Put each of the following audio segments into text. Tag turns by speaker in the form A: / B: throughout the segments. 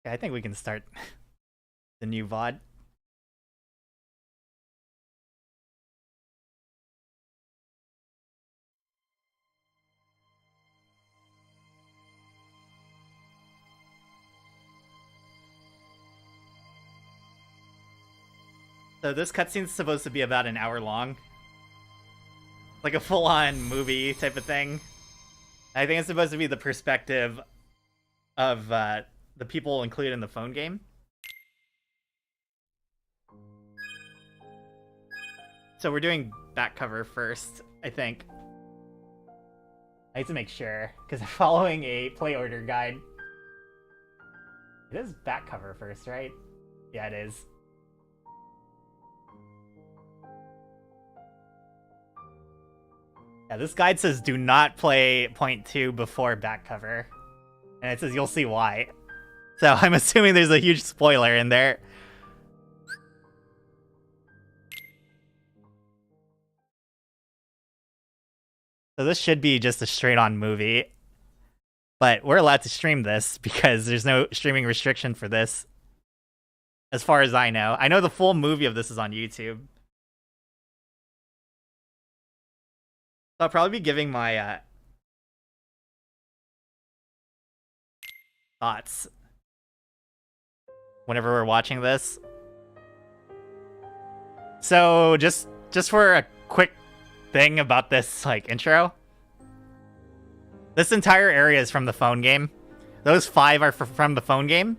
A: Okay, I think we can start the new VOD. So this cutscene's supposed to be about an hour long. Like a full-on movie type of thing. I think it's supposed to be the perspective of the people included in the phone game. So we're doing back cover first, I think. I need to make sure, because I'm following a play order guide. It is back cover first, right? Yeah, it is. Yeah, this guide says do not play point 2 before back cover. And it says you'll see why. So I'm assuming there's a huge spoiler in there. So this should be just a straight-on movie. But we're allowed to stream this because there's no streaming restriction for this. As far as I know. I know the full movie of this is on YouTube. So I'll probably be giving my thoughts whenever we're watching this. So just for a quick thing about this like intro. This entire area is from the phone game. Those 5 are from the phone game.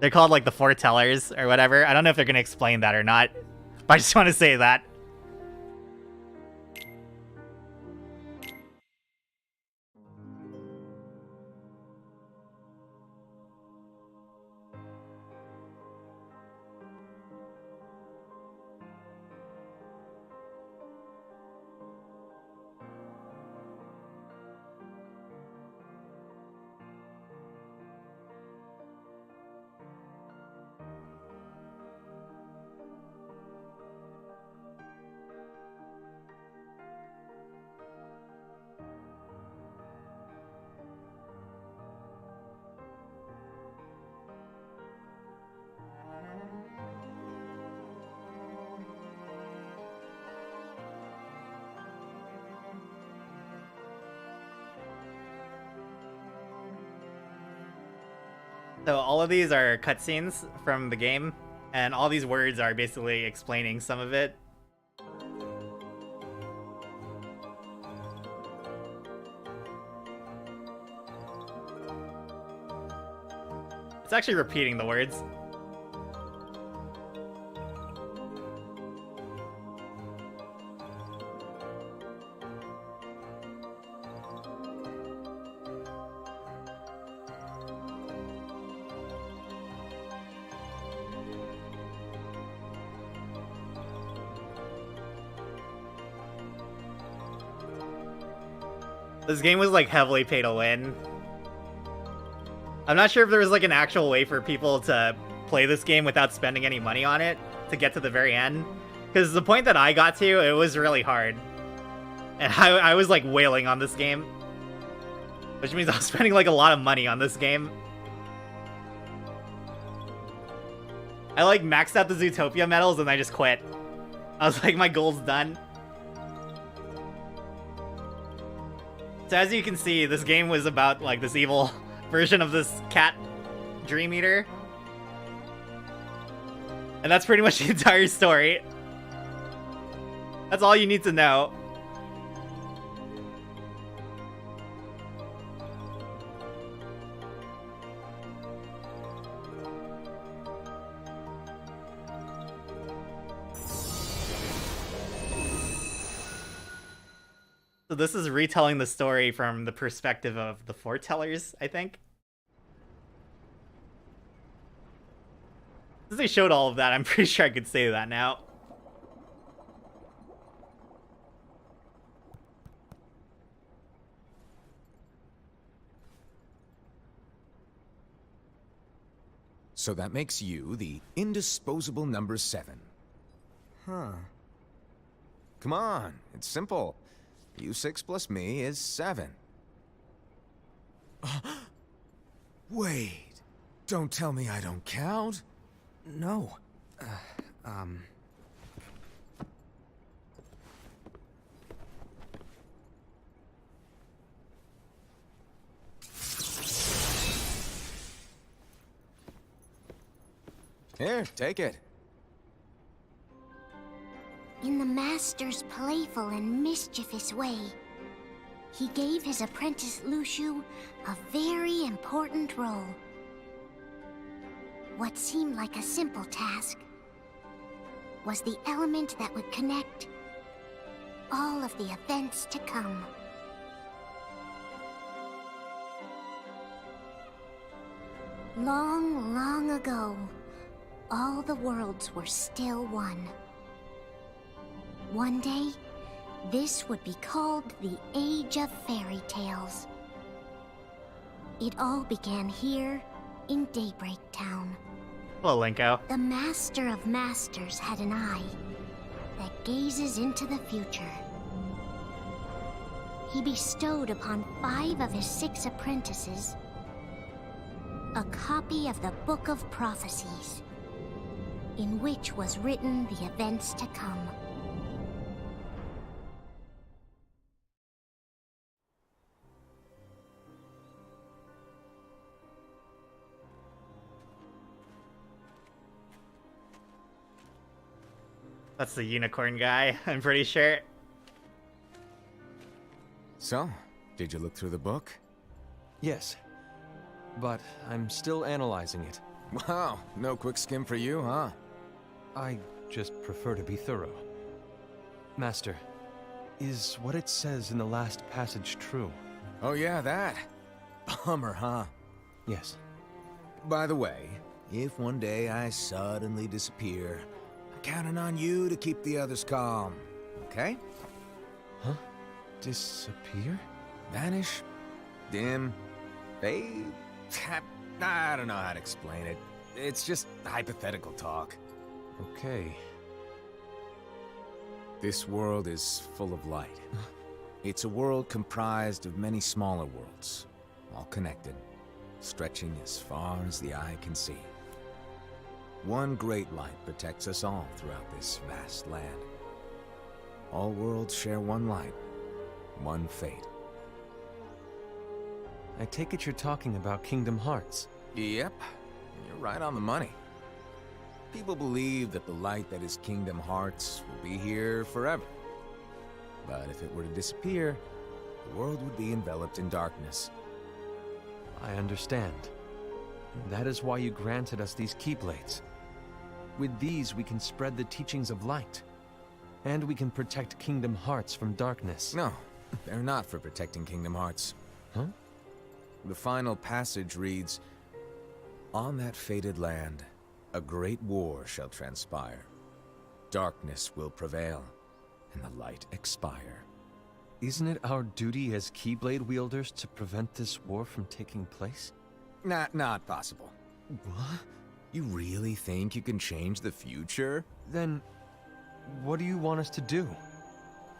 A: They're called like the foretellers or whatever. I don't know if they're going to explain that or not, but I just want to say that. So all of these are cutscenes from the game, and all these words are basically explaining some of it. It's actually repeating the words. This game was like heavily pay to win. I'm not sure if there was like an actual way for people to play this game without spending any money on it to get to the very end. Because the point that I got to, it was really hard. And I was like wailing on this game. Which means I was spending like a lot of money on this game. I like maxed out the Zootopia medals and I just quit. I was like, my goal's done. So as you can see, this game was about like this evil version of this cat Dream Eater. And that's pretty much the entire story. That's all you need to know. So this is retelling the story from the perspective of the foretellers, I think. Since they showed all of that, I'm pretty sure I could say that now.
B: So that makes you the indisposable number 7. Huh. Come on, it's simple. U6 plus me is 7. Wait. Don't tell me I don't count.
C: No.
B: Here, take it.
D: In the Master's playful and mischievous way, he gave his apprentice Luxu a very important role. What seemed like a simple task was the element that would connect all of the events to come. Long, long ago, all the worlds were still one. One day, this would be called the Age of Fairy Tales. It all began here in Daybreak Town.
A: Hello, Linko.
D: The Master of Masters had an eye that gazes into the future. He bestowed upon 5 of his 6 apprentices a copy of the Book of Prophecies, in which was written the events to come.
A: That's the unicorn guy, I'm pretty sure.
B: So, did you look through the book?
C: Yes. But I'm still analyzing it.
B: Wow, no quick skim for you, huh?
C: I just prefer to be thorough. Master, is what it says in the last passage true?
B: Oh yeah, that. Bummer, huh?
C: Yes.
B: By the way, if one day I suddenly disappear, I'm counting on you to keep the others calm, okay?
C: Huh? Disappear?
B: Vanish, dim, fade. I don't know how to explain it. It's just hypothetical talk.
C: Okay.
B: This world is full of light. It's a world comprised of many smaller worlds, all connected, stretching as far as the eye can see. One great light protects us all throughout this vast land. All worlds share one light, one fate.
C: I take it you're talking about Kingdom Hearts.
B: Yep, you're right on the money. People believe that the light that is Kingdom Hearts will be here forever. But if it were to disappear, the world would be enveloped in darkness.
C: I understand. That is why you granted us these Keyblades. With these, we can spread the teachings of light. And we can protect Kingdom Hearts from darkness.
B: No, they're not for protecting Kingdom Hearts.
C: Huh?
B: The final passage reads, "On that fated land, a great war shall transpire. Darkness will prevail, and the light expire."
C: Isn't it our duty as Keyblade wielders to prevent this war from taking place?
B: Not possible.
C: What?
B: You really think you can change the future?
C: Then, what do you want us to do?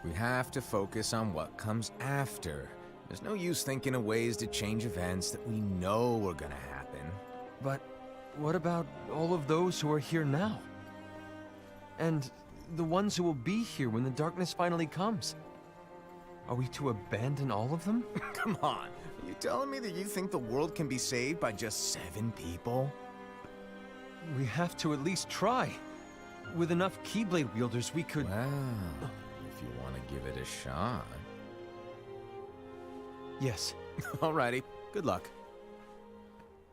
B: We have to focus on what comes after. There's no use thinking of ways to change events that we know are gonna happen.
C: But what about all of those who are here now? And the ones who will be here when the darkness finally comes? Are we to abandon all of them?
B: Come on, are you telling me that you think the world can be saved by just 7 people?
C: We have to at least try. With enough Keyblade wielders, we could...
B: Well, if you want to give it a shot.
C: Yes.
B: Alrighty, good luck.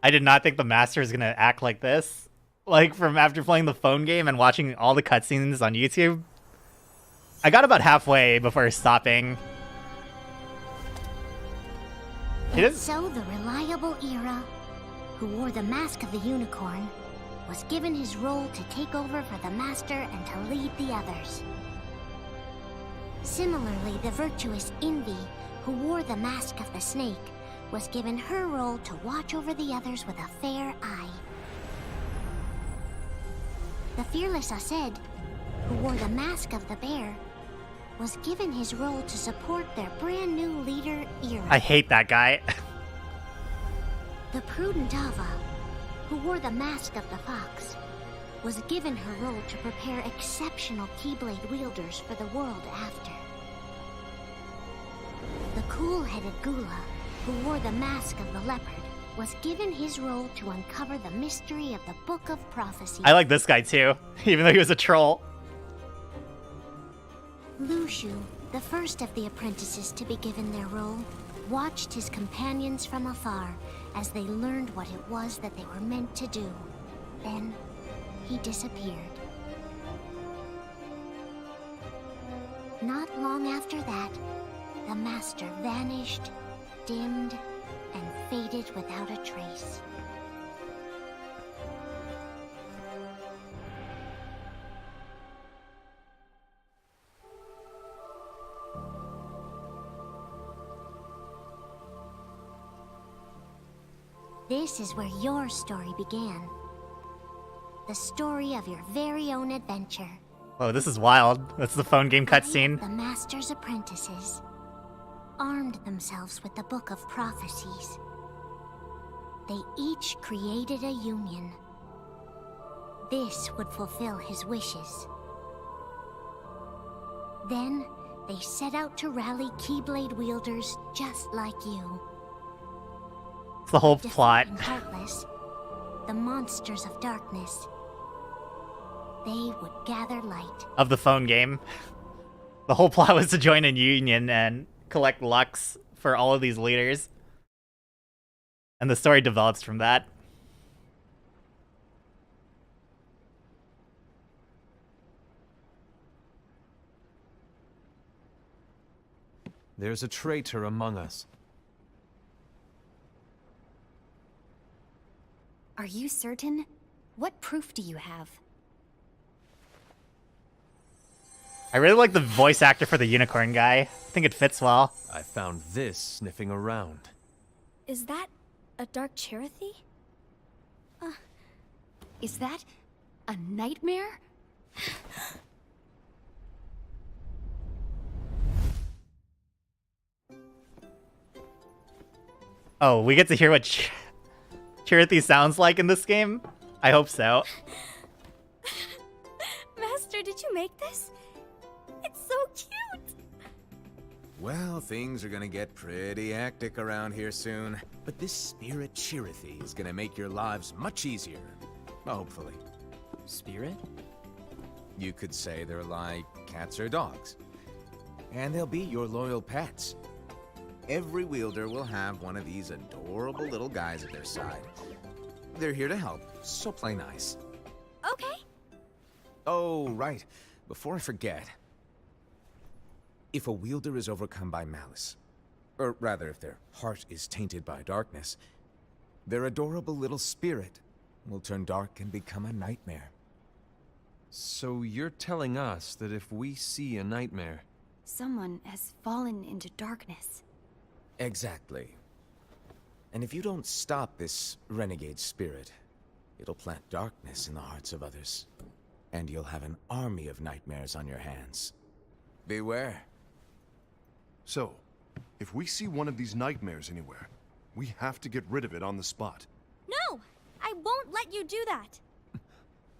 A: I did not think the Master is gonna act like this. Like, from after playing the phone game and watching all the cutscenes on YouTube. I got about halfway before stopping.
D: And so the reliable Era, who wore the mask of the unicorn, was given his role to take over for the Master and to lead the others. Similarly, the virtuous Envy, who wore the mask of the snake, was given her role to watch over the others with a fair eye. The fearless Aced, who wore the mask of the bear, was given his role to support their brand new leader, Era.
A: I hate that guy.
D: The prudent Ava, who wore the mask of the fox, was given her role to prepare exceptional Keyblade wielders for the world after. The cool-headed Gula, who wore the mask of the leopard, was given his role to uncover the mystery of the Book of Prophecy.
A: I like this guy too, even though he was a troll.
D: Lushu, the first of the apprentices to be given their role, watched his companions from afar as they learned what it was that they were meant to do. Then, he disappeared. Not long after that, the master vanished, dimmed, and faded without a trace. This is where your story began. The story of your very own adventure.
A: Whoa, this is wild. That's the phone game cutscene.
D: The Master's apprentices armed themselves with the Book of Prophecies. They each created a union. This would fulfill his wishes. Then, they set out to rally Keyblade wielders just like you.
A: It's the whole plot
D: Defeating Heartless, the monsters of darkness. They would gather light.
A: of the phone game. The whole plot was to join a union and collect Lux for all of these leaders. And the story develops from that.
C: There's a traitor among us.
E: Are you certain? What proof do you have?
A: I really like the voice actor for the unicorn guy. I think it fits well.
C: I found this sniffing around.
E: Is that a Dark Chirithy? Is that a nightmare?
A: Oh, we get to hear what Chirithy sounds like in this game? I hope so.
E: Master, did you make this? It's so cute!
B: Well, things are gonna get pretty hectic around here soon. But this spirit Chirithy is gonna make your lives much easier. Hopefully.
F: Spirit?
B: You could say they're like cats or dogs. And they'll be your loyal pets. Every wielder will have one of these adorable little guys at their side. They're here to help, so play nice.
E: Okay.
B: Oh, right. Before I forget. If a wielder is overcome by malice, or rather if their heart is tainted by darkness, their adorable little spirit will turn dark and become a nightmare.
C: So you're telling us that if we see a nightmare...
E: Someone has fallen into darkness.
B: Exactly. And if you don't stop this renegade spirit, it'll plant darkness in the hearts of others. And you'll have an army of nightmares on your hands. Beware.
G: So, if we see one of these nightmares anywhere, we have to get rid of it on the spot.
E: No! I won't let you do that!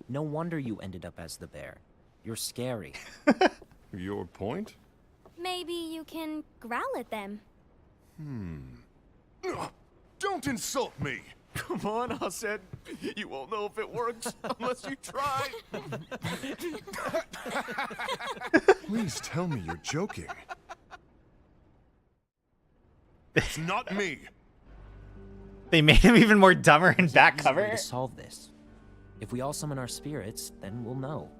F: No wonder you ended up as the bear. You're scary.
G: Your point?
E: Maybe you can growl at them.
G: Ugh, don't insult me!
H: Come on, Hassad. You won't know if it works unless you try.
G: Please tell me you're joking. It's not me!
A: They made him even more dumber in back
F: Easy way
A: cover.
F: to solve this. If we all summon our spirits, then we'll know.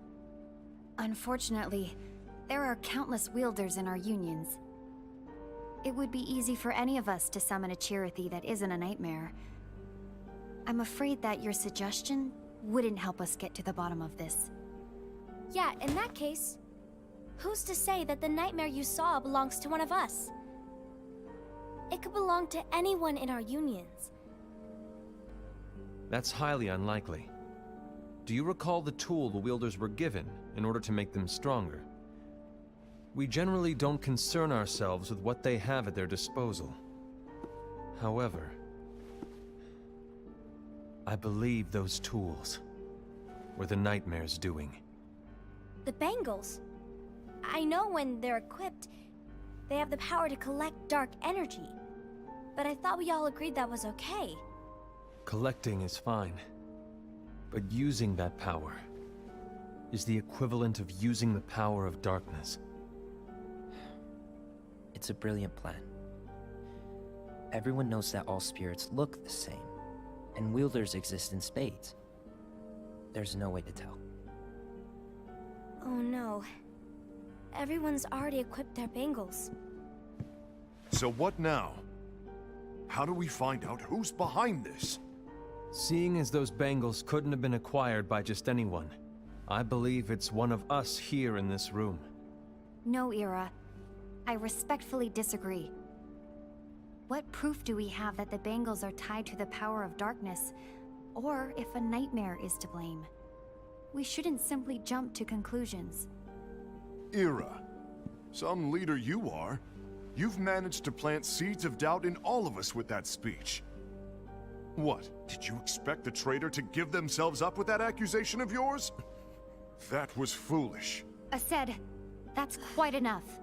E: Unfortunately, there are countless wielders in our unions. It would be easy for any of us to summon a Chirithy that isn't a nightmare. I'm afraid that your suggestion wouldn't help us get to the bottom of this.
I: Yeah, in that case, who's to say that the nightmare you saw belongs to one of us? It could belong to anyone in our unions.
C: That's highly unlikely. Do you recall the tool the wielders were given in order to make them stronger? We generally don't concern ourselves with what they have at their disposal. However, I believe those tools were the Nightmare's doing.
I: The bangles. I know when they're equipped, they have the power to collect dark energy. But I thought we all agreed that was okay.
C: Collecting is fine, but using that power is the equivalent of using the power of darkness.
F: It's a brilliant plan. Everyone knows that all spirits look the same, and wielders exist in spades. There's no way to tell.
I: Oh no. Everyone's already equipped their bangles.
G: So what now? How do we find out who's behind this?
C: Seeing as those bangles couldn't have been acquired by just anyone, I believe it's one of us here in this room.
E: No, Ira. I respectfully disagree. What proof do we have that the bangles are tied to the power of darkness, or if a nightmare is to blame? We shouldn't simply jump to conclusions.
G: Ira, some leader you are. You've managed to plant seeds of doubt in all of us with that speech. What, did you expect the traitor to give themselves up with that accusation of yours? That was foolish.
E: Aced, that's quite enough.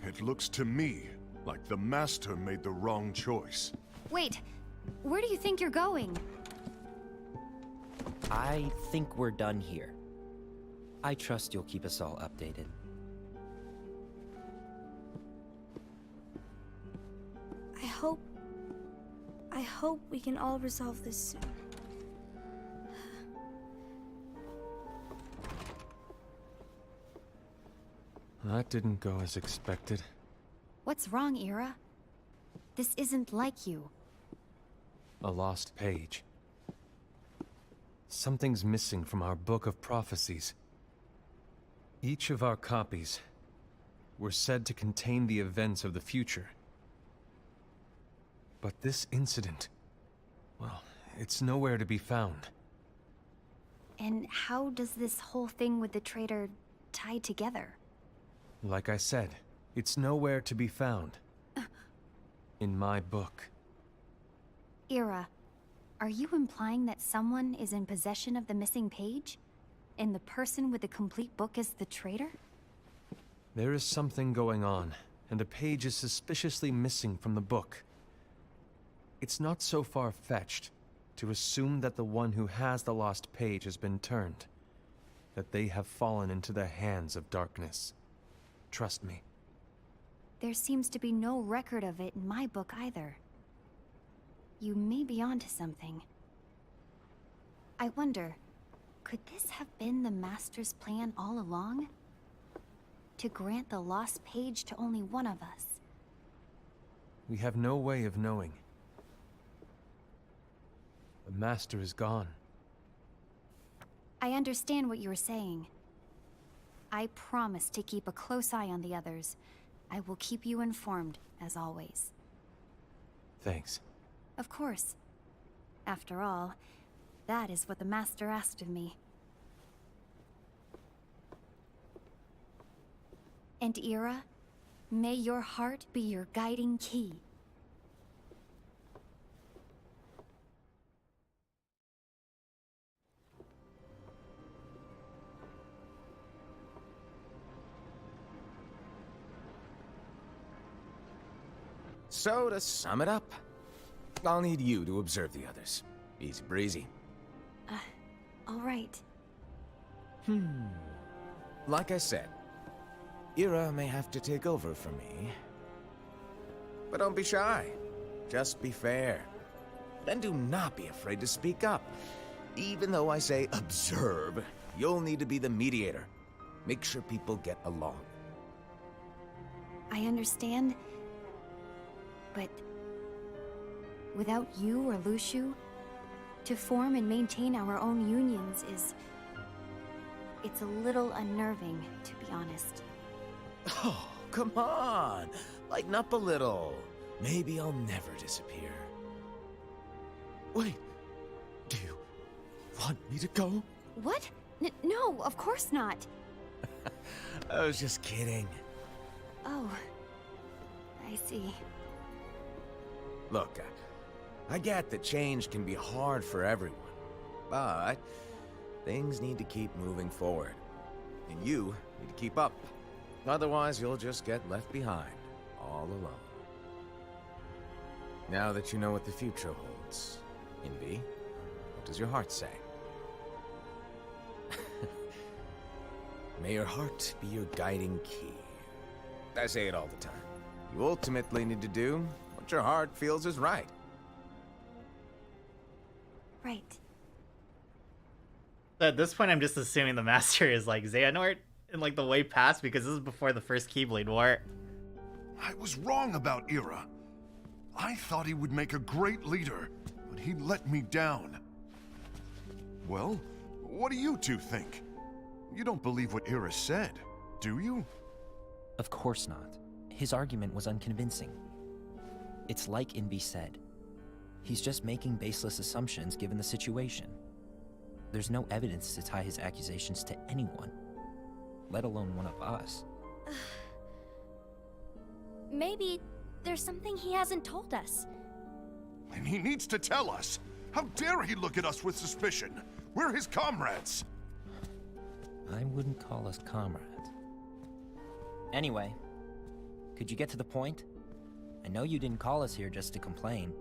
G: It looks to me like the Master made the wrong choice.
E: Wait, where do you think you're going?
F: I think we're done here. I trust you'll keep us all updated.
I: I hope we can all resolve this soon.
C: That didn't go as expected.
E: What's wrong, Ira? This isn't like you.
C: A lost page. Something's missing from our Book of Prophecies. Each of our copies were said to contain the events of the future. But this incident, well, it's nowhere to be found.
E: And how does this whole thing with the traitor tie together?
C: Like I said, it's nowhere to be found. In my book.
E: Ira, are you implying that someone is in possession of the missing page? And the person with the complete book is the traitor?
C: There is something going on, and a page is suspiciously missing from the book. It's not so far-fetched to assume that the one who has the lost page has been turned, that they have fallen into the hands of darkness. Trust me.
E: There seems to be no record of it in my book either. You may be onto something. I wonder, could this have been the Master's plan all along? To grant the lost page to only one of us?
C: We have no way of knowing. The Master is gone.
E: I understand what you're saying. I promise to keep a close eye on the others. I will keep you informed, as always.
C: Thanks.
E: Of course. After all, that is what the Master asked of me. And Ira, may your heart be your guiding key.
B: So, to sum it up, I'll need you to observe the others. Easy breezy.
E: All right.
B: Like I said, Ira may have to take over for me. But don't be shy. Just be fair. And do not be afraid to speak up. Even though I say observe, you'll need to be the mediator. Make sure people get along.
E: I understand. But without you or Luxu, to form and maintain our own unions is... it's a little unnerving, to be honest.
B: Oh, come on! Lighten up a little. Maybe I'll never disappear. Wait, do you want me to go?
E: What? No, of course not.
B: I was just kidding.
E: Oh, I see.
B: Look, I get that change can be hard for everyone, but things need to keep moving forward. And you need to keep up. Otherwise, you'll just get left behind, all alone. Now that you know what the future holds, Envy, what does your heart say? May your heart be your guiding key. I say it all the time. You ultimately need to do what your heart feels is right.
E: Right.
A: At this point, I'm just assuming the Master is like Xehanort in like the way past, because this is before the first Keyblade War.
G: I was wrong about Ira. I thought he would make a great leader, but he let me down. Well, what do you two think? You don't believe what Ira said, do you?
F: Of course not. His argument was unconvincing. It's like Envy said. He's just making baseless assumptions given the situation. There's no evidence to tie his accusations to anyone, let alone one of us.
I: Maybe there's something he hasn't told us.
G: And he needs to tell us. How dare he look at us with suspicion? We're his comrades.
F: I wouldn't call us comrades. Anyway, could you get to the point? I know you didn't call us here just to complain.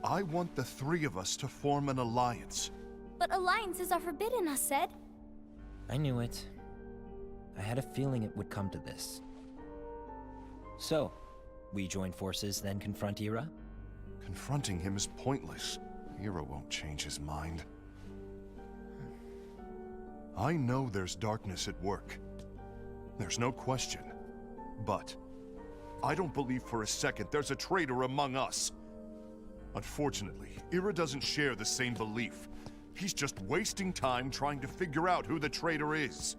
G: I want the three of us to form an alliance.
I: But alliances are forbidden, us said.
F: I knew it. I had a feeling it would come to this. So, we join forces, then confront Ira?
G: Confronting him is pointless. Ira won't change his mind. I know there's darkness at work. There's no question. But I don't believe for a second there's a traitor among us. Unfortunately, Ira doesn't share the same belief. He's just wasting time trying to figure out who the traitor is.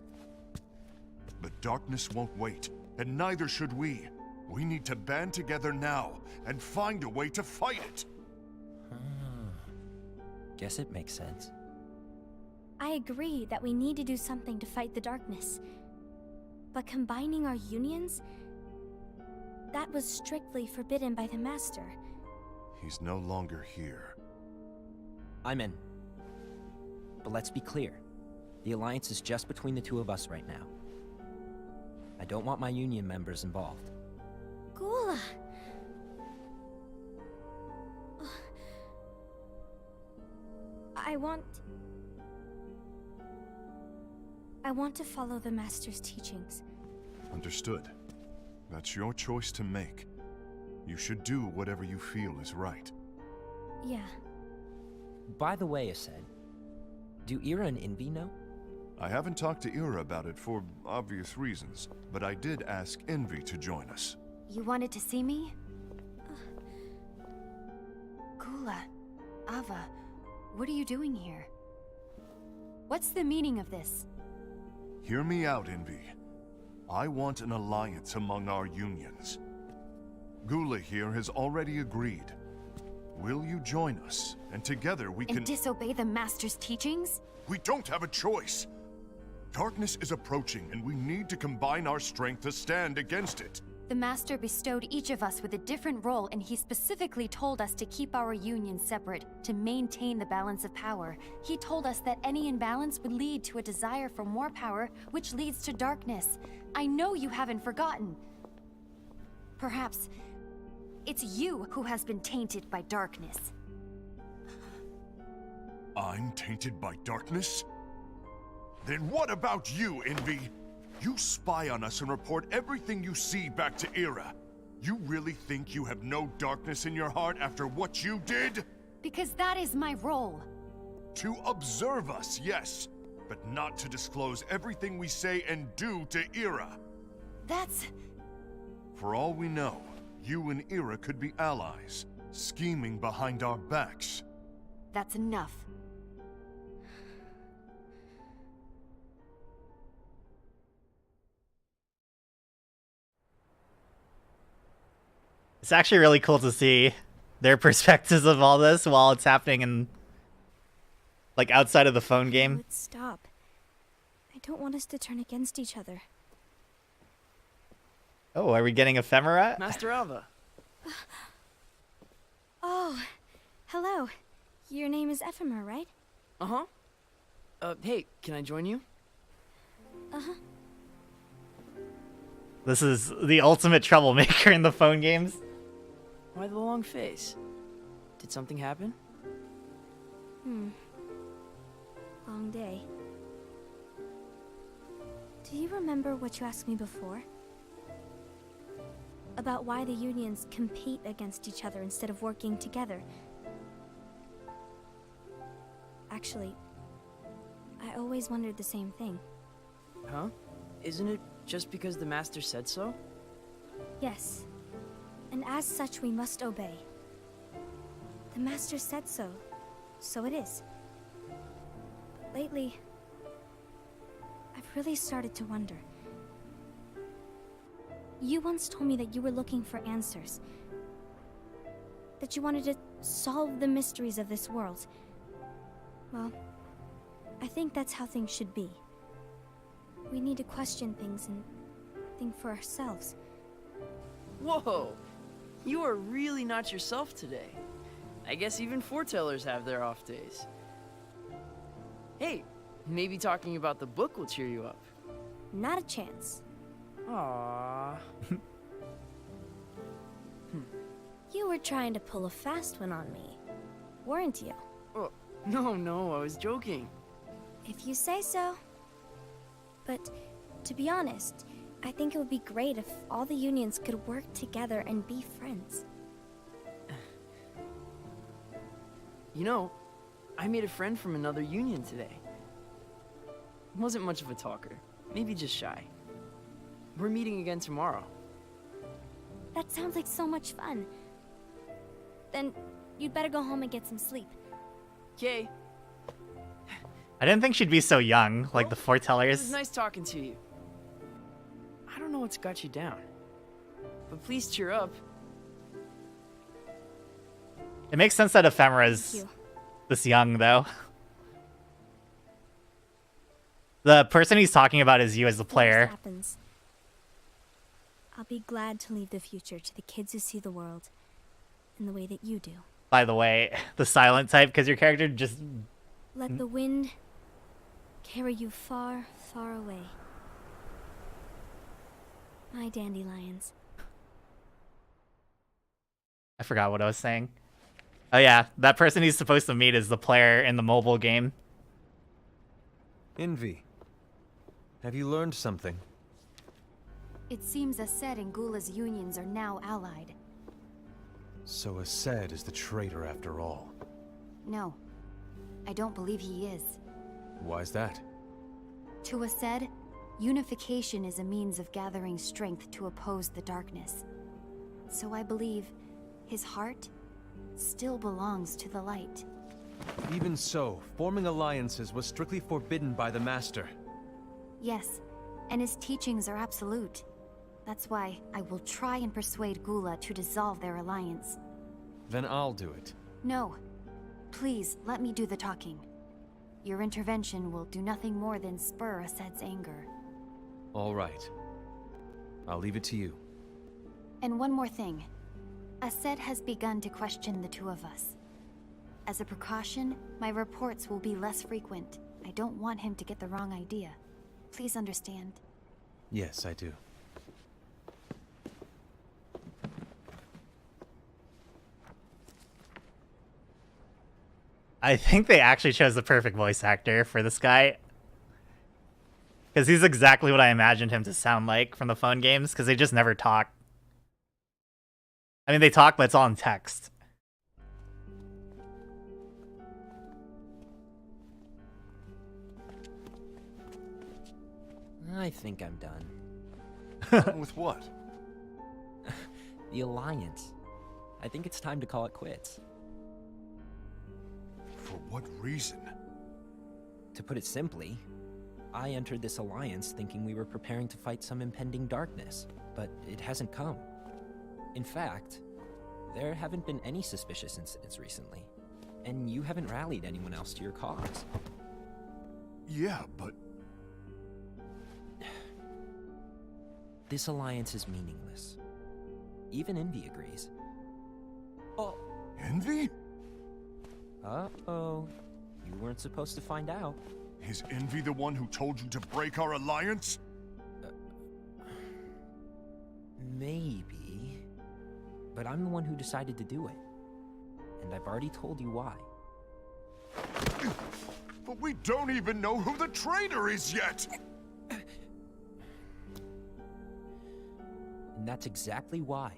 G: But darkness won't wait, and neither should we. We need to band together now and find a way to fight it.
F: Guess it makes sense.
I: I agree that we need to do something to fight the darkness. But combining our unions? That was strictly forbidden by the Master.
G: He's no longer here.
F: I'm in. But let's be clear. The alliance is just between the two of us right now. I don't want my union members involved.
I: Gula! I want to follow the Master's teachings.
G: Understood. That's your choice to make. You should do whatever you feel is right.
I: Yeah.
F: By the way, Aced, do Ira and Envy know?
G: I haven't talked to Ira about it for obvious reasons, but I did ask Envy to join us.
E: You wanted to see me? Gula, Ava, what are you doing here? What's the meaning of this?
G: Hear me out, Envy. I want an alliance among our unions. Gula here has already agreed. Will you join us? And together we can—
E: And disobey the Master's teachings?
G: We don't have a choice! Darkness is approaching, and we need to combine our strength to stand against it.
E: The Master bestowed each of us with a different role, and he specifically told us to keep our union separate, to maintain the balance of power. He told us that any imbalance would lead to a desire for more power, which leads to darkness. I know you haven't forgotten. Perhaps it's you who has been tainted by darkness.
G: I'm tainted by darkness? Then what about you, Envy? You spy on us and report everything you see back to Ira. You really think you have no darkness in your heart after what you did?
E: Because that is my role.
G: To observe us, yes, but not to disclose everything we say and do to Ira.
E: That's...
G: For all we know, you and Ira could be allies, scheming behind our backs.
E: That's enough.
A: It's actually really cool to see their perspectives of all this while it's happening in, like, outside of the phone game.
I: Would stop. I don't want us to turn against each other.
A: Oh, are we getting ephemera?
H: Master Alva.
I: Oh, Hello. Your name is Ephemer, right?
J: Uh-huh. Hey, can I join you?
I: Uh-huh.
A: This is the ultimate troublemaker in the phone games.
J: Why the long face? Did something happen?
I: Long day. Do you remember what you asked me before? About why the unions compete against each other instead of working together. Actually, I always wondered the same thing.
J: Huh? Isn't it just because the Master said so?
I: Yes. And as such, we must obey. The Master said so, so it is. But lately, I've really started to wonder. You once told me that you were looking for answers. That you wanted to solve the mysteries of this world. Well, I think that's how things should be. We need to question things and think for ourselves.
J: Whoa! You are really not yourself today. I guess even foretellers have their off days. Hey, maybe talking about the book will cheer you up.
I: Not a chance.
J: Aww.
I: You were trying to pull a fast one on me, weren't you?
J: Oh, no, I was joking.
I: If you say so. But, to be honest, I think it would be great if all the unions could work together and be friends.
J: You know, I made a friend from another union today. Wasn't much of a talker, maybe just shy. We're meeting again tomorrow.
I: That sounds like so much fun. Then, you'd better go home and get some sleep.
J: Okay.
A: I didn't think she'd be so young, like the
J: It was
A: foretellers.
J: nice talking to you. I don't know what's got you down, but please cheer up.
A: It makes sense that
I: Thank
A: Ephemera's
I: you.
A: this young, though. The person he's talking about is you as the
I: Worst
A: player.
I: happens. I'll be glad to leave the future to the kids who see the world in the way that you do.
A: By the way, the silent type, because your character just...
I: Let the wind carry you far, far away. My dandelions.
A: I forgot what I was saying. Oh yeah, that person he's supposed to meet is the player in the mobile game.
C: Envy. Have you learned something?
E: It seems Ased and Gula's unions are now allied.
C: So Ased is the traitor after all.
E: No, I don't believe he is.
C: Why's that?
E: To Ased, unification is a means of gathering strength to oppose the darkness. So I believe his heart still belongs to the light.
C: Even so, forming alliances was strictly forbidden by the Master.
E: Yes, and his teachings are absolute. That's why I will try and persuade Gula to dissolve their alliance.
C: Then I'll do it.
E: No. Please, let me do the talking. Your intervention will do nothing more than spur Ased's anger.
C: All right. I'll leave it to you.
E: And one more thing. Ased has begun to question the two of us. As a precaution, my reports will be less frequent. I don't want him to get the wrong idea. Please understand.
C: Yes, I do.
A: I think they actually chose the perfect voice actor for this guy. Because he's exactly what I imagined him to sound like from the phone games, because they just never talk. I mean, they talk, but it's all in text.
F: I think I'm done.
G: With what?
F: The Alliance. I think it's time to call it quits.
G: For what reason?
F: To put it simply, I entered this alliance thinking we were preparing to fight some impending darkness, but it hasn't come. In fact, there haven't been any suspicious incidents recently, and you haven't rallied anyone else to your cause.
G: Yeah, but...
F: This alliance is meaningless. Even Envy agrees.
G: Envy?
F: Uh-oh. You weren't supposed to find out.
G: Is Envy the one who told you to break our alliance?
F: Maybe. But I'm the one who decided to do it. And I've already told you why.
G: But we don't even know who the traitor is yet!
F: And that's exactly why.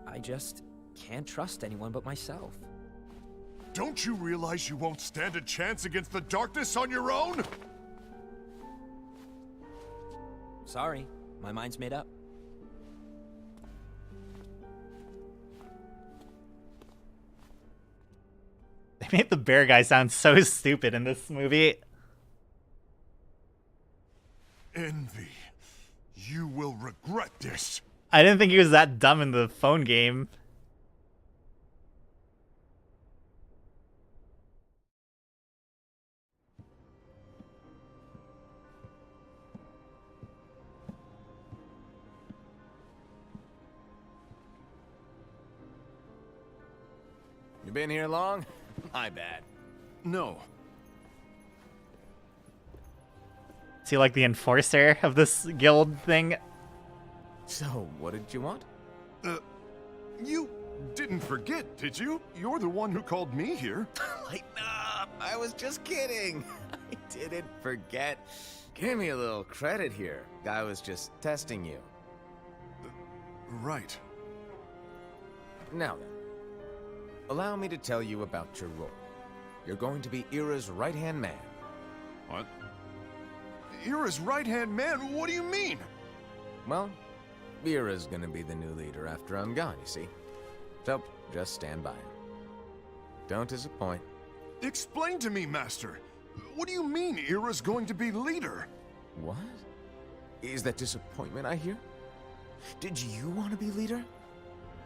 F: I just can't trust anyone but myself.
G: Don't you realize you won't stand a chance against the darkness on your own?
F: Sorry, my mind's made up.
A: They made the bear guy sound so stupid in this movie.
G: Envy, you will regret this.
A: I didn't think he was that dumb in the phone game.
B: You been here long? My bad.
G: No.
A: Is he like the enforcer of this guild thing?
B: So, what did you want?
G: You didn't forget, did you? You're the one who called me here.
B: Lighten up! I was just kidding. I didn't forget. Give me a little credit here. I was just testing you.
G: Right.
B: Now then, allow me to tell you about your role. You're going to be Ira's right-hand man.
G: What? Ira's right-hand man? What do you mean?
B: Well, Ira's gonna be the new leader after I'm gone, you see. So, just stand by her. Don't disappoint.
G: Explain to me, Master. What do you mean Ira's going to be leader?
B: What? Is that disappointment I hear? Did you want to be leader?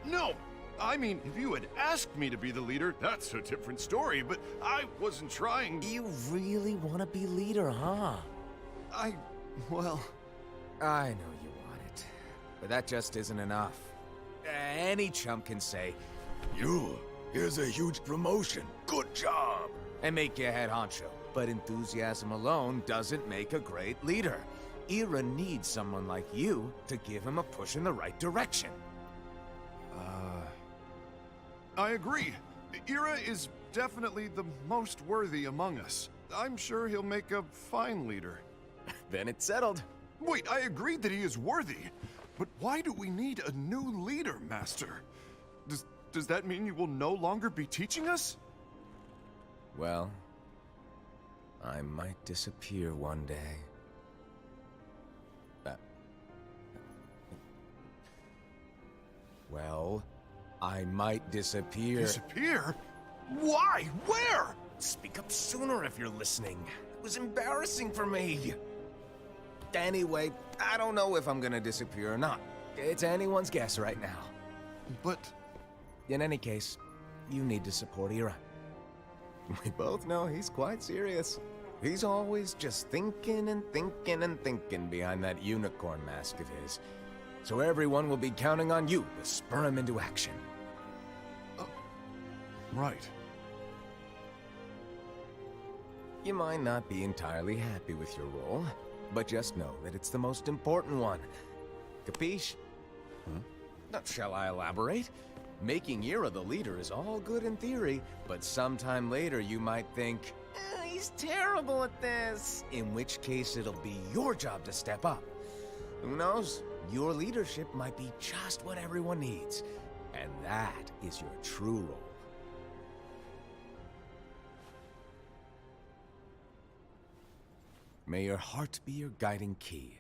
G: No! I mean, if you had asked me to be the leader, that's a different story, but I wasn't trying.
B: You really want to be leader, huh?
G: Well...
B: I know you want it, but that just isn't enough. Any chump can say, here's a huge promotion, good job, and make you head honcho. But enthusiasm alone doesn't make a great leader. Ira needs someone like you to give him a push in the right direction.
G: I agree. Ira is definitely the most worthy among us. I'm sure he'll make a fine leader.
B: Then it's settled.
G: Wait, I agreed that he is worthy. But why do we need a new leader, Master? Does that mean you will no longer be teaching us?
B: Well, I might disappear one day. Well, I might disappear.
G: Disappear? Why? Where?
B: Speak up sooner if you're listening. It was embarrassing for me. Anyway, I don't know if I'm gonna disappear or not. It's anyone's guess right now.
G: But...
B: in any case, you need to support Ira. We both know he's quite serious. He's always just thinking and thinking and thinking behind that unicorn mask of his. So everyone will be counting on you to spur him into action.
G: Right.
B: You might not be entirely happy with your role, but just know that it's the most important one. Capiche? Shall I elaborate? Making Ira the leader is all good in theory, but sometime later you might think, he's terrible at this. In which case it'll be your job to step up. Who knows? Your leadership might be just what everyone needs. And that is your true role. May your heart be your guiding key.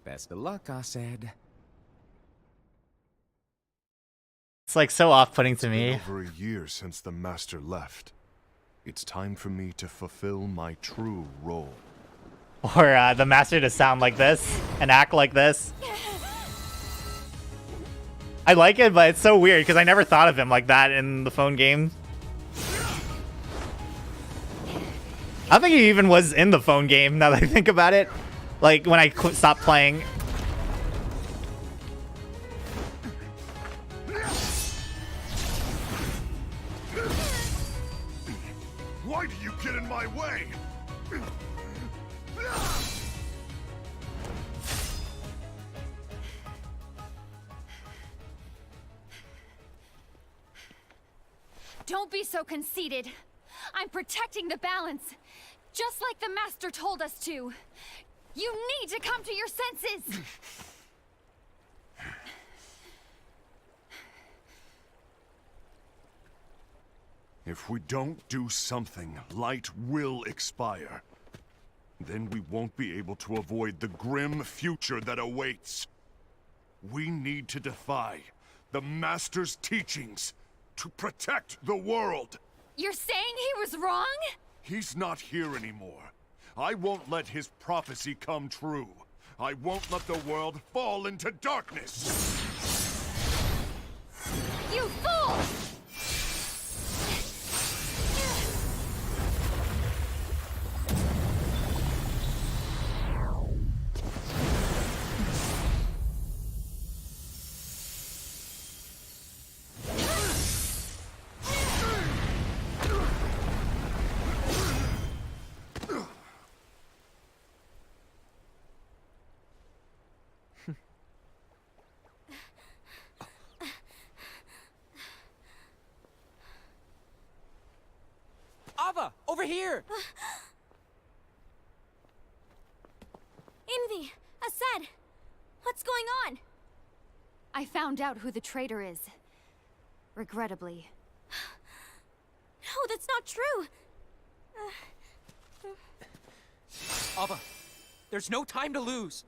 B: Best of luck, Asaid.
A: It's like so off-putting to me.
G: Over a year since the Master left. It's time for me to fulfill my true role.
A: Or the Master to sound like this and act like this. I like it, but it's so weird because I never thought of him like that in the phone game. I don't think he even was in the phone game now that I think about it. Like, when I stopped playing.
G: Why do you get in my way?
E: Don't be so conceited. I'm protecting the balance, just like the Master told us to. You need to come to your senses!
G: If we don't do something, light will expire. Then we won't be able to avoid the grim future that awaits. We need to defy the Master's teachings to protect the world.
E: You're saying he was wrong?
G: He's not here anymore. I won't let his prophecy come true. I won't let the world fall into darkness.
E: You fool!
F: Ava, over here!
I: Envy! Aced! What's going on?
E: I found out who the traitor is. Regrettably.
I: No, that's not true!
F: Ava, there's no time to lose.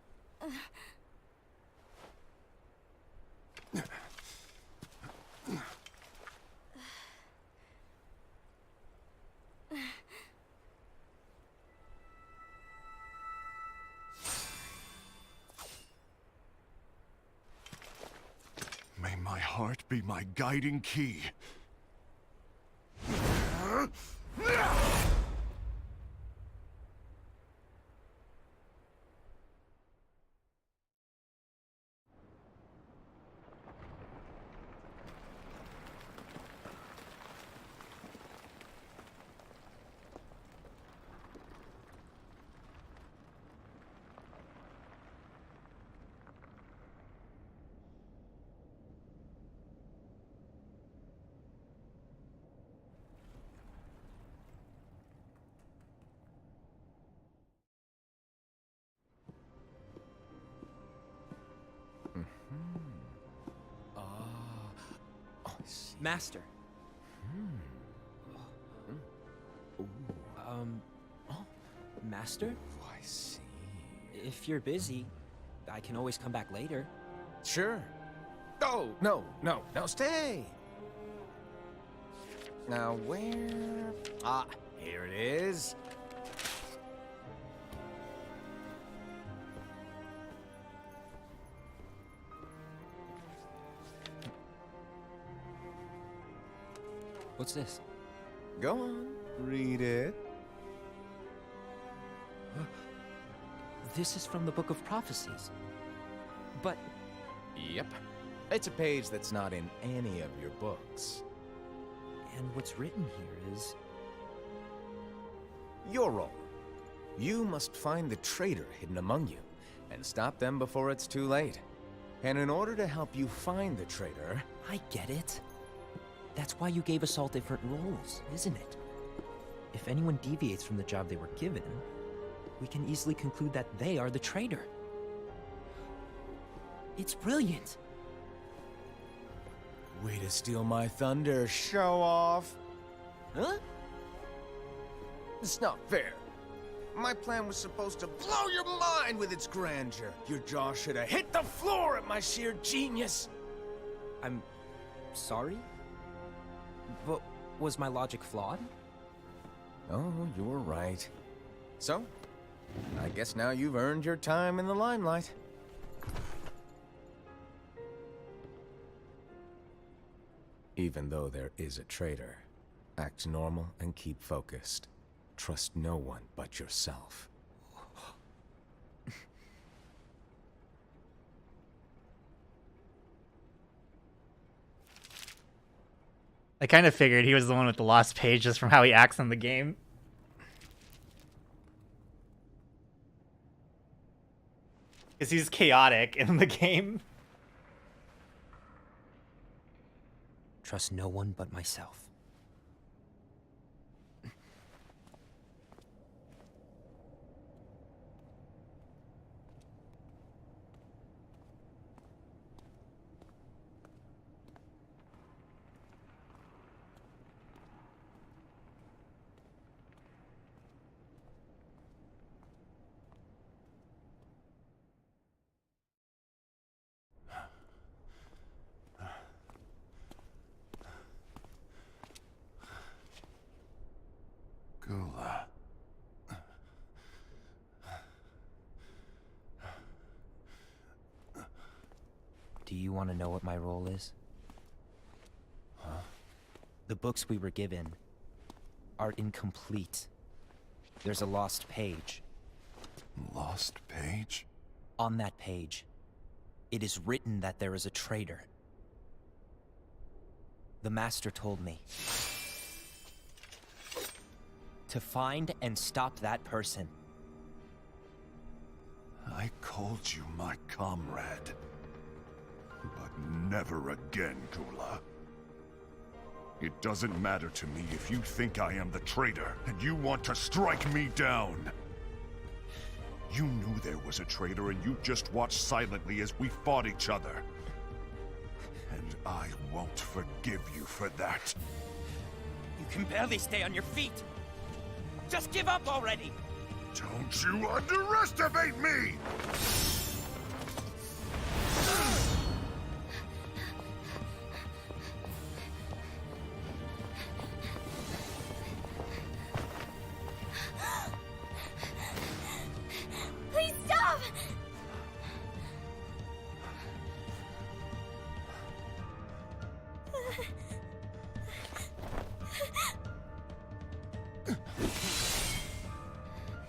G: May my heart be my guiding key.
F: Master. Master?
B: I see.
F: If you're busy, I can always come back later.
B: Sure. Oh, no, stay! Now where... Ah, here it is.
F: What's this?
B: Go on, read it.
F: This is from the Book of Prophecies. But
B: Yep. It's a page that's not in any of your books.
F: And what's written here is...
B: Your role. You must find the traitor hidden among you, and stop them before it's too late. And in order to help you find the traitor...
F: I get it. That's why you gave us all different roles, isn't it? If anyone deviates from the job they were given, we can easily conclude that they are the traitor. It's brilliant.
B: Way to steal my thunder, show off!
F: Huh?
B: It's not fair. My plan was supposed to blow your mind with its grandeur. Your jaw should have hit the floor at my sheer genius.
F: I'm sorry? But was my logic flawed?
B: Oh, you were right. So, I guess now you've earned your time in the limelight. Even though there is a traitor, act normal and keep focused. Trust no one but yourself.
A: I kind of figured he was the one with the lost page just from how he acts in the game. Because he's chaotic in the game.
F: Trust no one but myself.
G: Gula.
F: Do you want to know what my role is?
G: Huh?
F: The books we were given are incomplete. There's a lost page.
G: Lost page?
F: On that page, it is written that there is a traitor. The Master told me to find and stop that person.
G: I called you my comrade. But never again, Gula. It doesn't matter to me if you think I am the traitor, and you want to strike me down. You knew there was a traitor, and you just watched silently as we fought each other. And I won't forgive you for that.
F: You can barely stay on your feet. Just give up already!
G: Don't you underestimate me!
I: Please stop!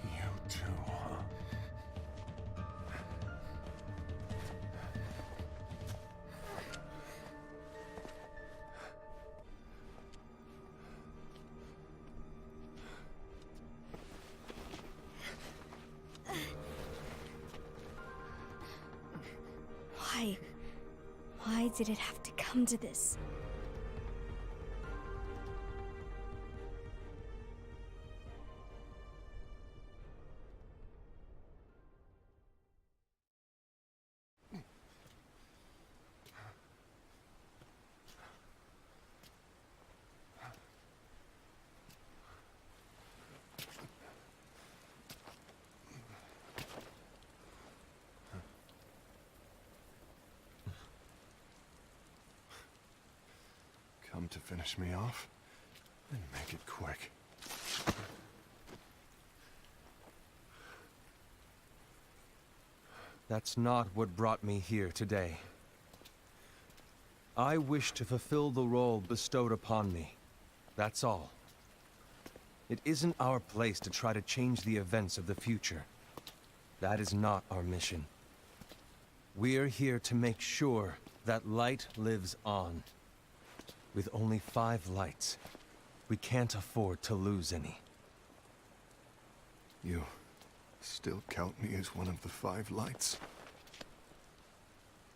G: You too, huh?
I: Why? Why did it have to come to this?
G: Come to finish me off? Then make it quick.
C: That's not what brought me here today. I wish to fulfill the role bestowed upon me. That's all. It isn't our place to try to change the events of the future. That is not our mission. We're here to make sure that light lives on. With only 5 lights, we can't afford to lose any.
G: You still count me as one of the 5 lights?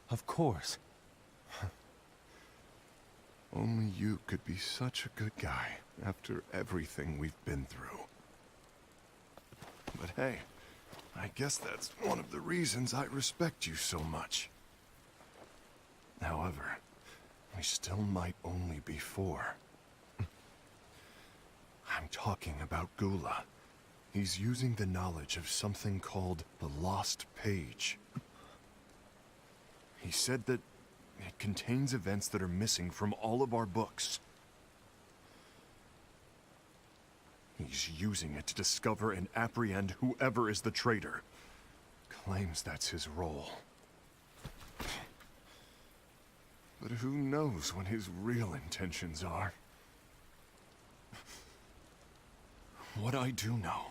C: Of course.
G: Only you could be such a good guy after everything we've been through. But hey, I guess that's one of the reasons I respect you so much. However, we still might only be 4. I'm talking about Gula. He's using the knowledge of something called the Lost Page. He said that it contains events that are missing from all of our books. He's using it to discover and apprehend whoever is the traitor. Claims that's his role. But who knows what his real intentions are? What I do know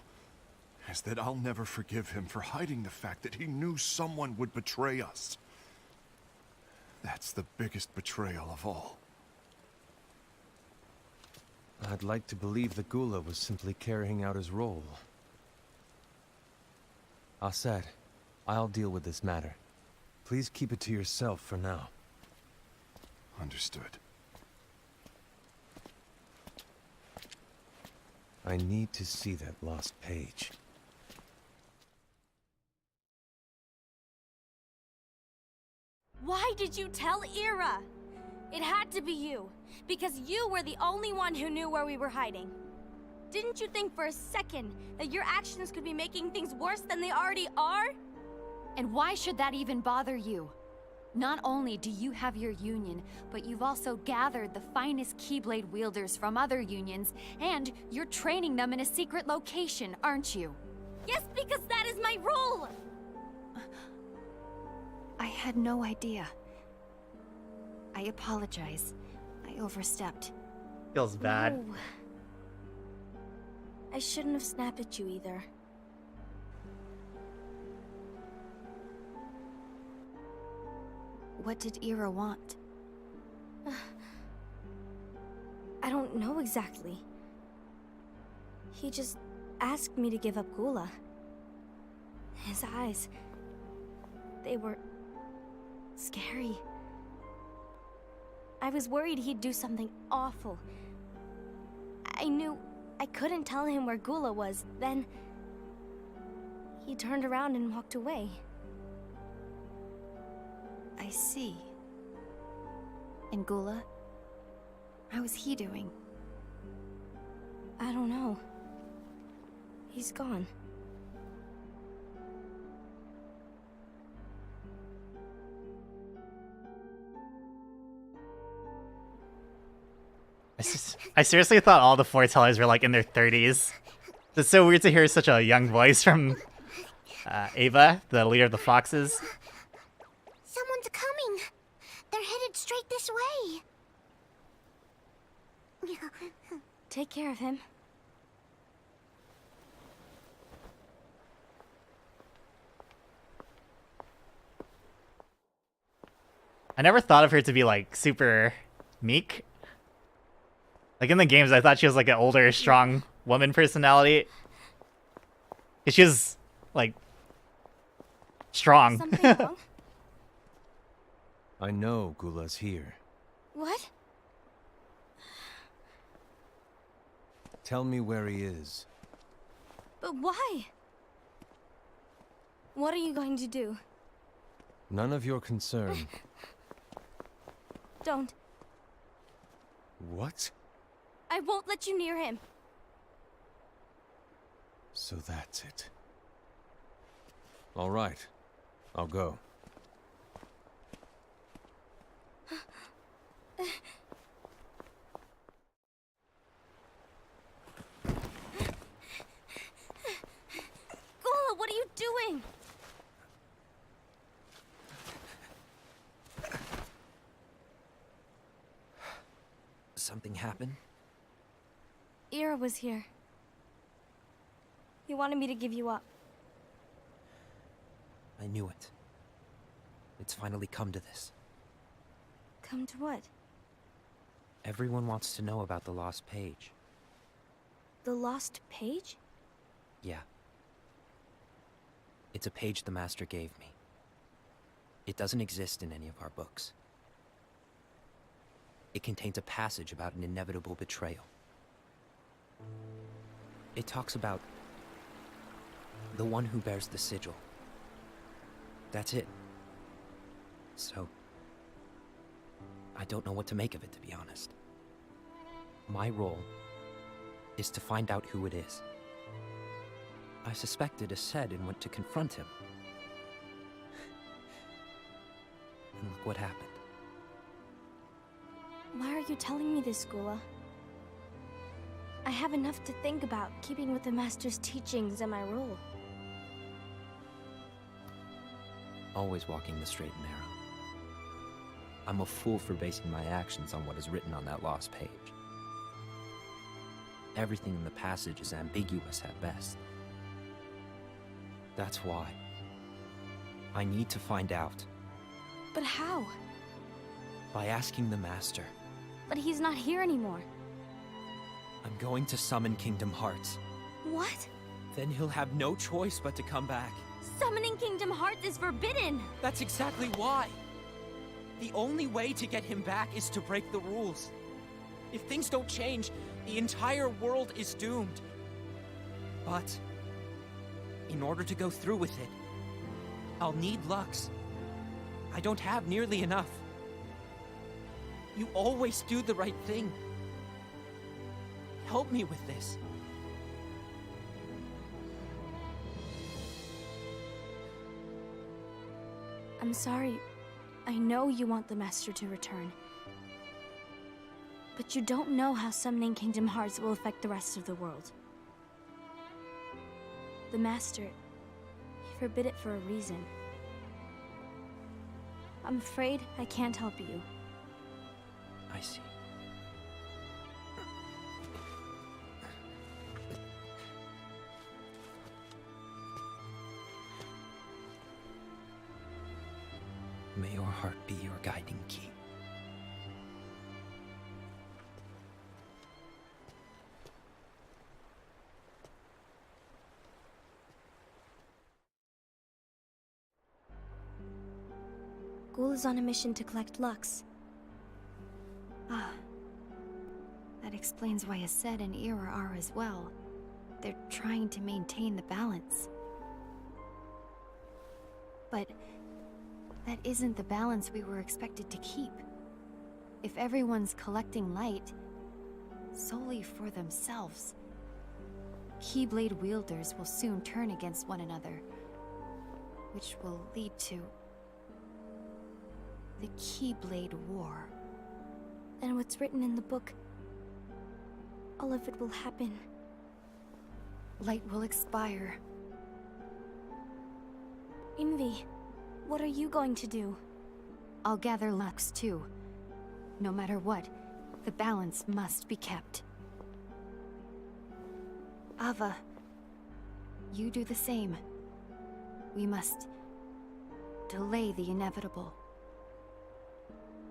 G: is that I'll never forgive him for hiding the fact that he knew someone would betray us. That's the biggest betrayal of all.
C: I'd like to believe that Gula was simply carrying out his role. Aset, I'll deal with this matter. Please keep it to yourself for now.
G: Understood.
C: I need to see that lost page.
I: Why did you tell Ira? It had to be you, because you were the only one who knew where we were hiding. Didn't you think for a second that your actions could be making things worse than they already are?
E: And why should that even bother you? Not only do you have your union, but you've also gathered the finest Keyblade wielders from other unions, and you're training them in a secret location, aren't you?
I: Yes, because that is my role!
E: I had no idea. I apologize. I overstepped.
A: Feels bad.
I: No. I shouldn't have snapped at you either.
E: What did Ira want?
I: I don't know exactly. He just asked me to give up Gula. His eyes... they were... scary. I was worried he'd do something awful. I knew I couldn't tell him where Gula was. Then... he turned around and walked away.
E: I see. And Gula? How is he doing?
I: I don't know. He's gone.
A: I seriously thought all the foretellers were like in their 30s. It's so weird to hear such a young voice from Ava, the leader of the Foxes.
D: Someone's coming. They're headed straight this way.
I: Take care of him.
A: I never thought of her to be like super meek. Like in the games, I thought she was like an older, strong woman personality. 'Cause she was like strong.
I: Something wrong?
C: I know Gula's here.
I: What?
C: Tell me where he is.
I: But why? What are you going to do?
C: None of your concern.
I: Don't.
C: What?
I: I won't let you near him.
C: So that's it. All right. I'll go.
I: Gula, what are you doing?
F: Something happened?
I: Ira was here. He wanted me to give you up.
F: I knew it. It's finally come to this.
I: Come to what?
F: Everyone wants to know about the lost page.
I: The lost page?
F: Yeah. It's a page the Master gave me. It doesn't exist in any of our books. It contains a passage about an inevitable betrayal. It talks about the one who bears the sigil. That's it. So, I don't know what to make of it, to be honest. My role is to find out who it is. I suspected Aset and went to confront him. And look what happened.
I: Why are you telling me this, Gula? I have enough to think about, keeping with the Master's teachings and my role.
F: Always walking the straight and narrow. I'm a fool for basing my actions on what is written on that lost page. Everything in the passage is ambiguous at best. That's why. I need to find out.
I: But how?
F: By asking the Master.
I: But he's not here anymore.
F: I'm going to summon Kingdom Hearts.
I: What?
F: Then he'll have no choice but to come back.
I: Summoning Kingdom Hearts is forbidden!
F: That's exactly why. The only way to get him back is to break the rules. If things don't change, the entire world is doomed. But in order to go through with it, I'll need Lux. I don't have nearly enough. You always do the right thing. Help me with this.
I: I'm sorry. I know you want the Master to return. But you don't know how summoning Kingdom Hearts will affect the rest of the world. The Master, he forbid it for a reason. I'm afraid I can't help you.
F: I see. May your heart be your guiding key.
I: Ghoul is on a mission to collect Lux.
E: Ah. That explains why Aced and Ira are as well. They're trying to maintain the balance. But that isn't the balance we were expected to keep. If everyone's collecting light solely for themselves, Keyblade wielders will soon turn against one another, which will lead to the Keyblade War.
I: And what's written in the book, all of it will happen.
E: Light will expire.
I: Invi, what are you going to do?
E: I'll gather Lux too. No matter what, the balance must be kept. Ava, you do the same. We must delay the inevitable.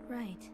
I: Right.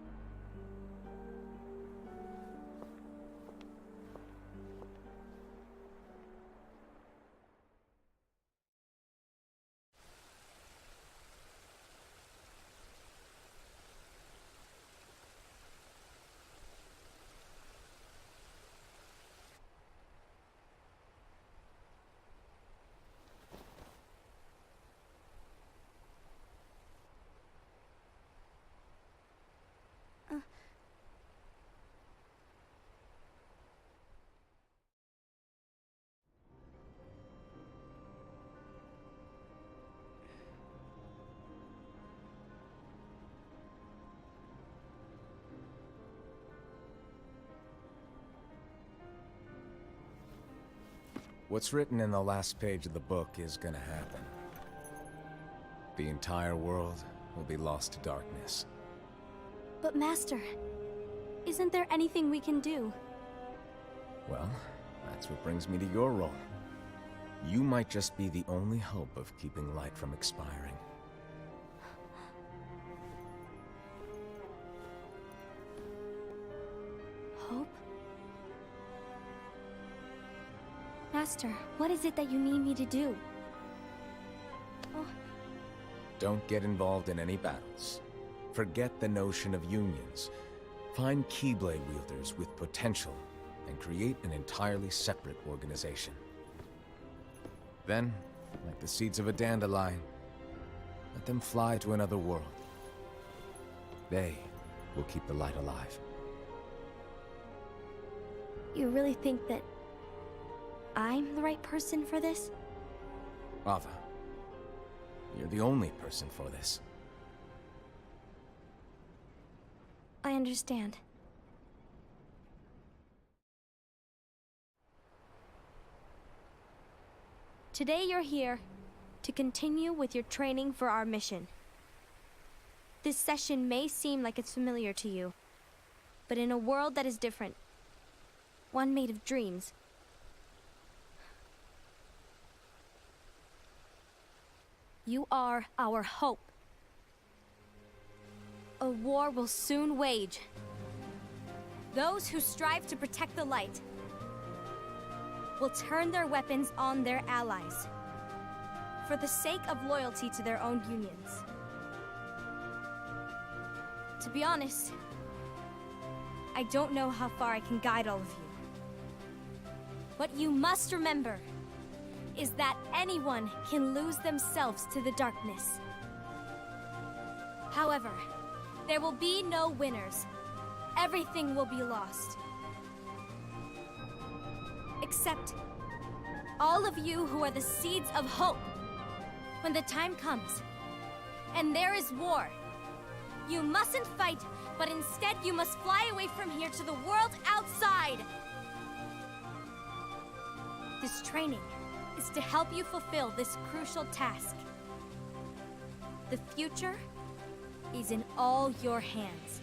B: What's written in the last page of the book is gonna happen. The entire world will be lost to darkness.
I: But Master, isn't there anything we can do?
B: Well, that's what brings me to your role. You might just be the only hope of keeping light from expiring.
I: Hope? Master, what is it that you need me to do? Oh.
B: Don't get involved in any battles. Forget the notion of unions. Find Keyblade wielders with potential and create an entirely separate organization. Then, like the seeds of a dandelion, let them fly to another world. They will keep the light alive.
I: You really think that I'm the right person for this?
B: Ava, you're the only person for this.
I: I understand. Today you're here to continue with your training for our mission. This session may seem like it's familiar to you, but in a world that is different, one made of dreams, you are our hope. A war will soon wage. Those who strive to protect the light will turn their weapons on their allies for the sake of loyalty to their own unions. To be honest, I don't know how far I can guide all of you. What you must remember is that anyone can lose themselves to the darkness. However, there will be no winners. Everything will be lost. Except all of you who are the seeds of hope. When the time comes, and there is war, you mustn't fight, but instead you must fly away from here to the world outside. This training is to help you fulfill this crucial task. The future is in all your hands,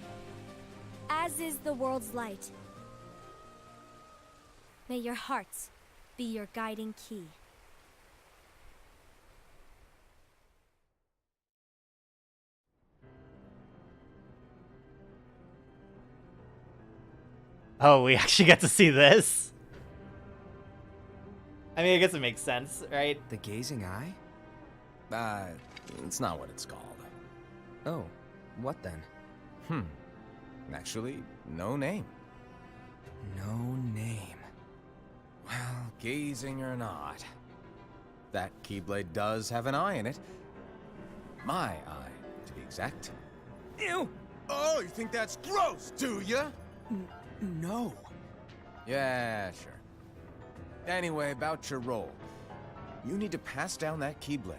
I: as is the world's light. May your hearts be your guiding key.
A: Oh, we actually get to see this? I mean, I guess it makes sense, right?
F: The gazing eye?
B: It's not what it's called.
F: Oh, what then?
B: Actually, no name.
F: No name.
B: Well, gazing or not, that Keyblade does have an eye in it. My eye, to be exact. Ew! Oh, you think that's gross, do ya?
F: No.
B: Yeah, sure. Anyway, about your role. You need to pass down that Keyblade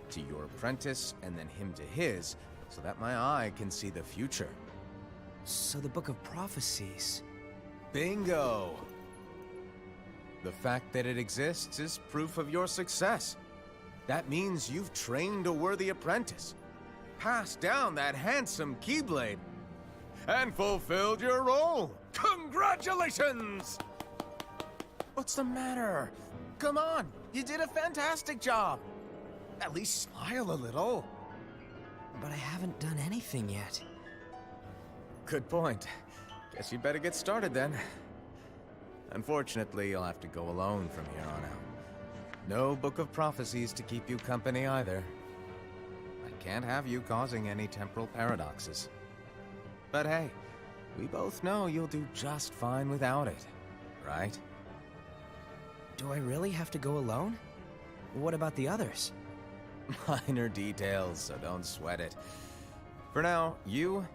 B: to your apprentice and then him to his, so that my eye can see the future.
F: So the Book of Prophecies...
B: Bingo! The fact that it exists is proof of your success. That means you've trained a worthy apprentice, passed down that handsome Keyblade, and fulfilled your role. Congratulations! What's the matter? Come on, you did a fantastic job. At least smile a little.
F: But I haven't done anything yet.
B: Good point. Guess you better get started then. Unfortunately, you'll have to go alone from here on out. No Book of Prophecies to keep you company either. I can't have you causing any temporal paradoxes. But hey, we both know you'll do just fine without it, right?
F: Do I really have to go alone? What about the others?
B: Minor details, so don't sweat it. For now, you,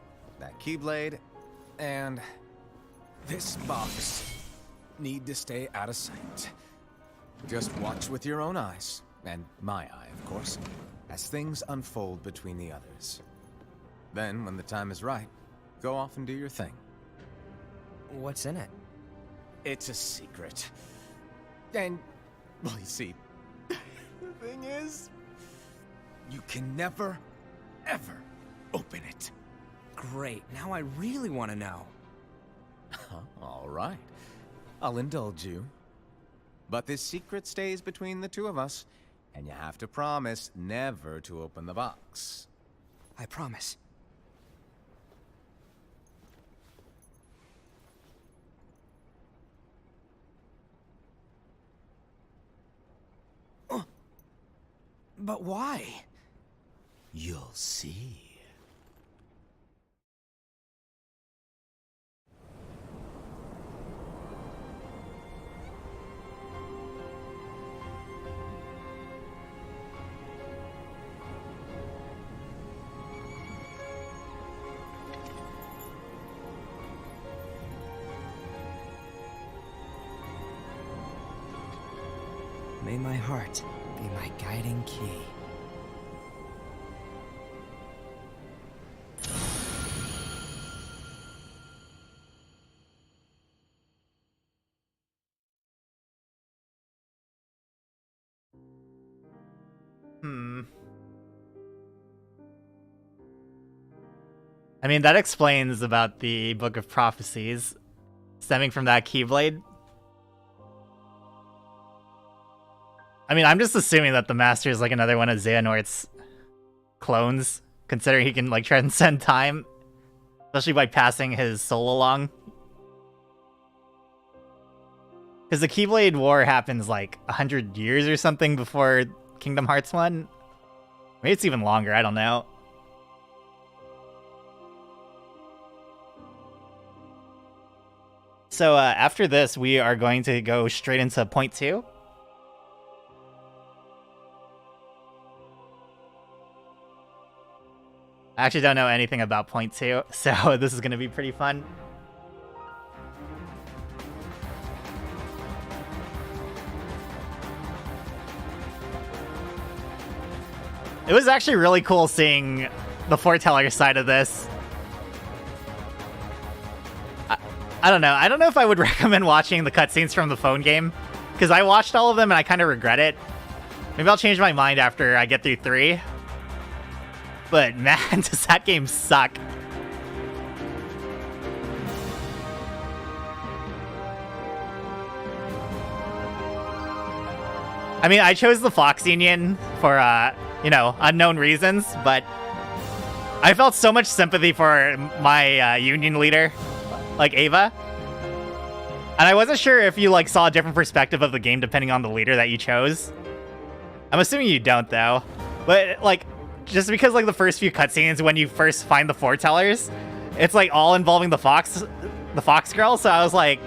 B: that Keyblade, and this box need to stay out of sight. Just watch with your own eyes, and my eye, of course, as things unfold between the others. Then, when the time is right, go off and do your thing.
F: What's in it?
B: It's a secret. And, well, you see, the thing is, you can never, ever open it.
F: Great, now I really want to know.
B: All right. I'll indulge you. But this secret stays between the two of us, and you have to promise never to open the box.
F: I promise. But why?
B: You'll see.
F: May my heart be my guiding key.
A: I mean, that explains about the Book of Prophecies stemming from that Keyblade. I mean, I'm just assuming that the Master is like another one of Xehanort's clones, considering he can like transcend time, especially by passing his soul along. Because the Keyblade War happens like 100 years or something before Kingdom Hearts 1. Maybe it's even longer, I don't know. So after this, we are going to go straight into point 2. I actually don't know anything about point 2, so this is going to be pretty fun. It was actually really cool seeing the foreteller side of this. I don't know. I don't know if I would recommend watching the cutscenes from the phone game, because I watched all of them and I kind of regret it. Maybe I'll change my mind after I get through 3. But man, does that game suck. I mean, I chose the Fox Union for, you know, unknown reasons, but I felt so much sympathy for my union leader, like Ava. And I wasn't sure if you, like, saw a different perspective of the game depending on the leader that you chose. I'm assuming you don't, though. But, like, just because, like, the first few cutscenes when you first find the foretellers, it's, like, all involving the Fox girl, so I was like,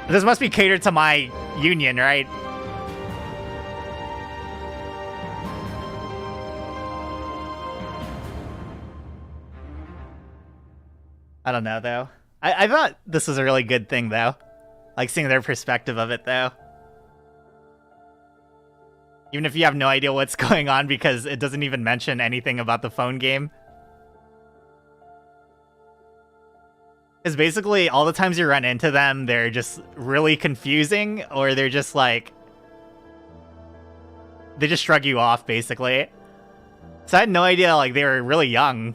A: this must be catered to my union, right? I don't know, though. I thought this was a really good thing, though. Like, seeing their perspective of it, though. Even if you have no idea what's going on because it doesn't even mention anything about the phone game. Because basically, all the times you run into them, they're just really confusing, or they're just like... they just shrug you off, basically. So I had no idea, like, they were really young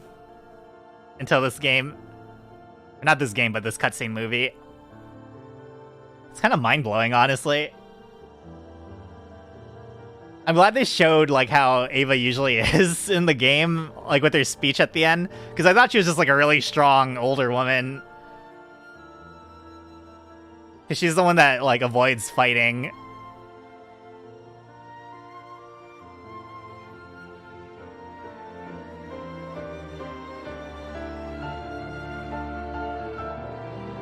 A: until this game. Not this game, but this cutscene movie. It's kind of mind-blowing, honestly. I'm glad they showed, like, how Ava usually is in the game, like, with her speech at the end. Because I thought she was just, like, a really strong, older woman. Because she's the one that, like, avoids fighting.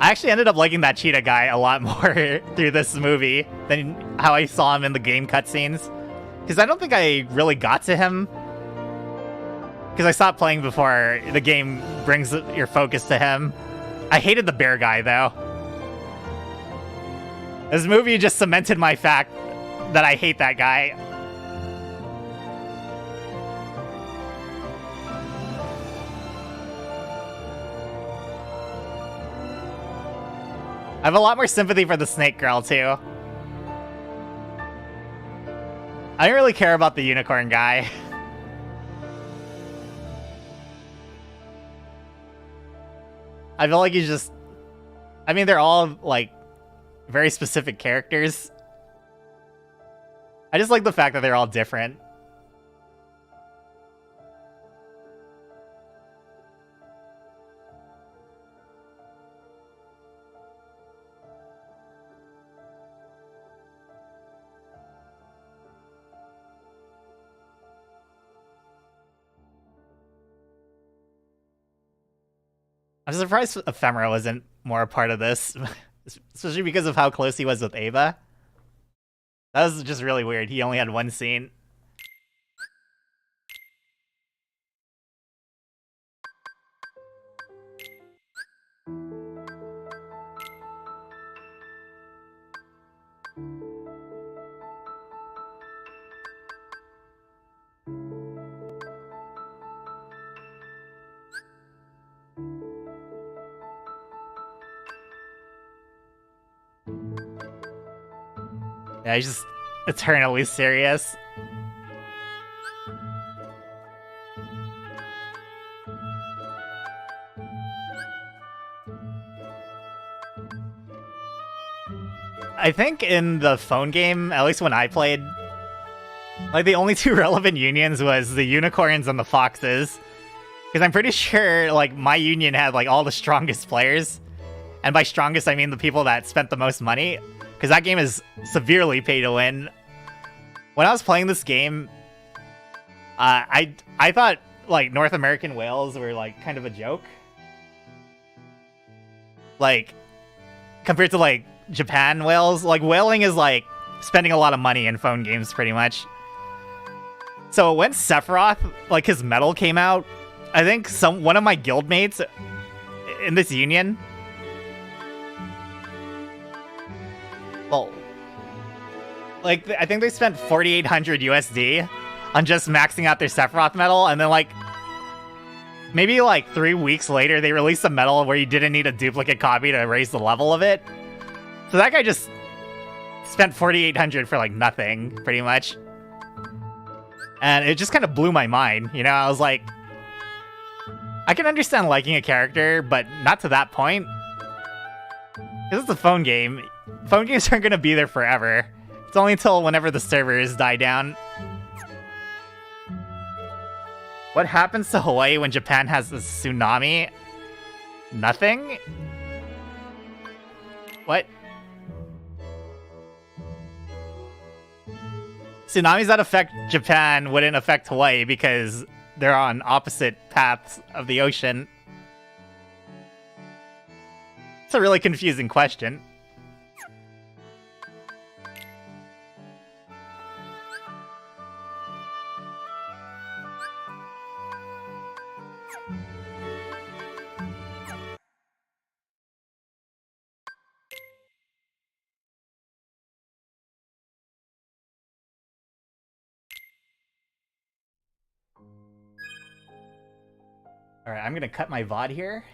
A: I actually ended up liking that cheetah guy a lot more through this movie than how I saw him in the game cutscenes. Because I don't think I really got to him. Because I stopped playing before the game brings your focus to him. I hated the bear guy, though. This movie just cemented my fact that I hate that guy. I have a lot more sympathy for the snake girl, too. I don't really care about the unicorn guy. I feel like he's just... I mean, they're all, like, very specific characters. I just like the fact that they're all different. I'm surprised Ephemera wasn't more a part of this, especially because of how close he was with Ava. That was just really weird. He only had one scene. Yeah, he's just eternally serious. I think in the phone game, at least when I played, like the only two relevant unions was the unicorns and the foxes. Because I'm pretty sure like my union had like all the strongest players. And by strongest, I mean the people that spent the most money, because that game is severely pay to win. When I was playing this game, I thought like North American whales were like kind of a joke. Like compared to like Japan whales, like whaling is like spending a lot of money in phone games pretty much. So when Sephiroth, like his medal came out, I think one of my guildmates in this union, well, like I think they spent 4,800 USD on just maxing out their Sephiroth medal, and then like maybe like 3 weeks later they released a medal where you didn't need a duplicate copy to raise the level of it. So that guy just spent 4,800 for like nothing, pretty much. And it just kind of blew my mind, you know? I was like, I can understand liking a character, but not to that point. This is a phone game. Phone games aren't going to be there forever. It's only until whenever the servers die down. What happens to Hawaii when Japan has a tsunami? Nothing? What? Tsunamis that affect Japan wouldn't affect Hawaii because they're on opposite paths of the ocean. It's a really confusing question. Alright, I'm gonna cut my VOD here.